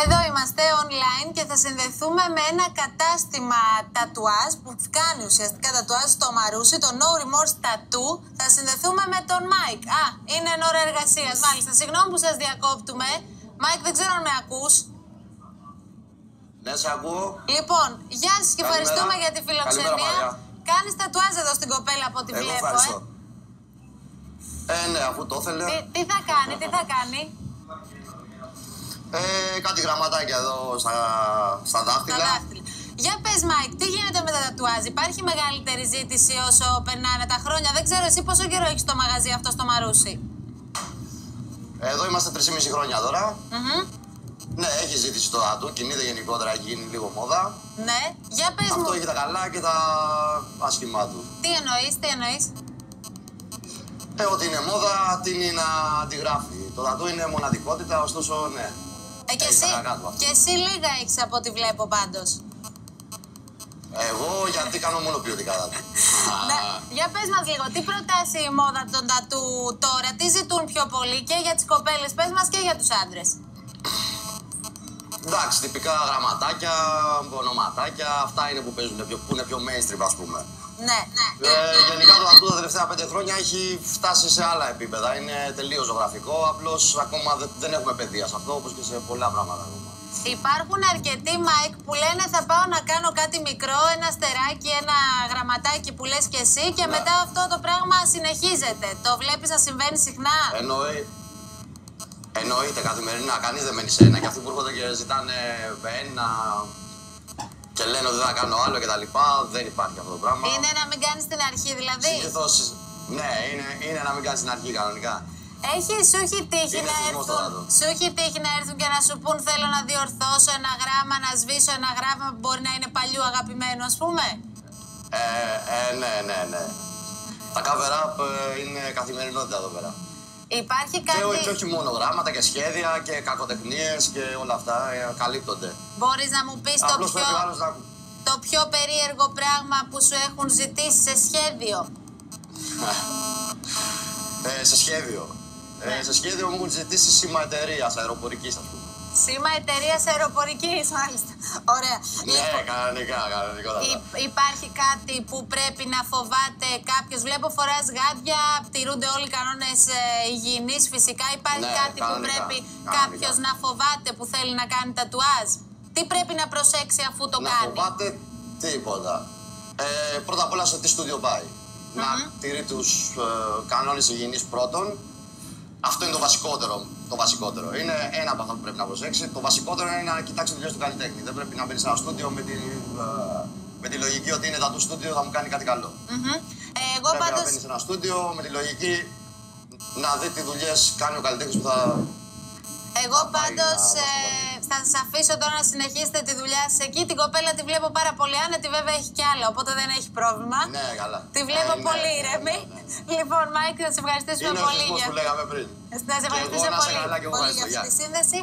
Εδώ είμαστε online και θα συνδεθούμε με ένα κατάστημα τατουάζ που κάνει ουσιαστικά τατουάζ στο Μαρούσι, το No Remorse Tattoo. Θα συνδεθούμε με τον Μάικ. Είναι εν ώρα εργασίας, μάλιστα. Συγγνώμη που σας διακόπτουμε. Μάικ, δεν ξέρω αν με ακούς. Ναι, σε ακούω. Λοιπόν, γεια σας και ευχαριστούμε για τη φιλοξενία. Κάνεις τατουάζ εδώ στην κοπέλα από ό,τι βλέπω. Ευχαριστώ. Ναι, αφού το ήθελε. Τι θα κάνει, τι θα κάνει. Κάτι γραμματάκια εδώ στα δάχτυλα. Για πες, Μάικ, τι γίνεται με τα τατουάζ? Υπάρχει μεγαλύτερη ζήτηση όσο περνάνε τα χρόνια? Δεν ξέρω εσύ πόσο καιρό έχεις το μαγαζί αυτό στο Μαρούσι. Εδώ είμαστε 3,5 χρόνια τώρα. Ναι, έχει ζήτηση το τατού, κινείται γενικότερα, έχει γίνει λίγο μόδα. Ναι, για πες μου. Αυτό έχει τα καλά και τα άσχημά του. Τι εννοείς, τι εννοείς? Ότι είναι μόδα, τείνει να αντιγράφει. Το τατού είναι μοναδικότητα, ωστόσο ναι. Και εσύ λίγα έχεις από ό,τι βλέπω πάντως. Εγώ γιατί κάνω μόνο ποιοτικά τατού. Για πες μας λίγο, τι προτάσει η μόδα των τατού τώρα, τι ζητούν πιο πολύ και για τις κοπέλες, πες μας, και για τους άντρες. Εντάξει, τυπικά γραμματάκια, ονοματάκια, αυτά είναι που παίζουν, που είναι πιο mainstream, ας πούμε. Ναι. Γενικά το τατού τα τελευταία 5 χρόνια έχει φτάσει σε άλλα επίπεδα. Είναι τελείως ζωγραφικό, απλώς ακόμα δεν έχουμε παιδεία σε αυτό, όπως και σε πολλά πράγματα ακόμα. Υπάρχουν αρκετοί, Μάικ, που λένε θα πάω να κάνω κάτι μικρό, ένα αστεράκι, ένα γραμματάκι που λες και εσύ και μετά αυτό το πράγμα συνεχίζεται. Το βλέπεις να συμβαίνει συχνά? Εννοείται καθημερινά, κανείς δεν μένει σε ένα. Και αυτοί που έρχονται και ζητάνε ένα και λένε ότι δεν θα κάνω άλλο κτλ. Δεν υπάρχει αυτό το πράγμα. Είναι να μην κάνεις την αρχή δηλαδή? Συνήθως, ναι, είναι να μην κάνεις την αρχή κανονικά. Σου έχει τύχει να έρθουν και να σου πούν θέλω να διορθώσω ένα γράμμα, να σβήσω ένα γράμμα που μπορεί να είναι παλιού αγαπημένο, ας πούμε? Ναι. Τα cover up είναι καθημερινότητα εδώ πέρα. Υπάρχει κάτι... Και όχι μόνο γράμματα και σχέδια και κακοτεχνίες και όλα αυτά καλύπτονται. Μπορείς να μου πεις το πιο περίεργο πράγμα που σου έχουν ζητήσει σε σχέδιο? Σε σχέδιο. Σε σχέδιο μου έχουν ζητήσει σήμα εταιρείας αεροπορικής, ας πούμε. Σήμα εταιρείας αεροπορικής, μάλιστα. Ωραία. Ναι, κανονικά. Υπάρχει κάτι που πρέπει να φοβάται κάποιος? Βλέπω φοράς γάντια, τηρούνται όλοι οι κανόνες υγιεινής φυσικά. Υπάρχει κάτι που πρέπει κάποιος να φοβάται που θέλει να κάνει τατουάζ? Τι πρέπει να προσέξει αφού το κάνει? Να φοβάται τίποτα. Πρώτα απ' όλα σε τι στούντιο πάει. Να τηρεί τους κανόνες υγιεινής πρώτον. Αυτό είναι το βασικότερο. Είναι ένα από αυτά που πρέπει να προσέξει. Το βασικότερο είναι να κοιτάξει τη δουλειά του καλλιτέχνη. Δεν πρέπει να μπαίνει σε ένα στούντιο με τη λογική ότι είναι το στούντιο θα μου κάνει κάτι καλό. Πρέπει να μπαίνει σε ένα στούντιο με τη λογική να δει τι δουλειές κάνει ο καλλιτέχνης που θα... Εγώ πάντως θα σας αφήσω τώρα να συνεχίσετε τη δουλειά σας εκεί. Την κοπέλα τη βλέπω πάρα πολύ άνετη, βέβαια έχει κι άλλα, οπότε δεν έχει πρόβλημα. Ναι, καλά. Τη βλέπω πολύ ήρεμη. Λοιπόν, Μάικ, θα σε ευχαριστήσουμε πολύ. Είναι ο που λέγαμε πριν. Να σε ευχαριστήσω πολύ για αυτή τη σύνδεση.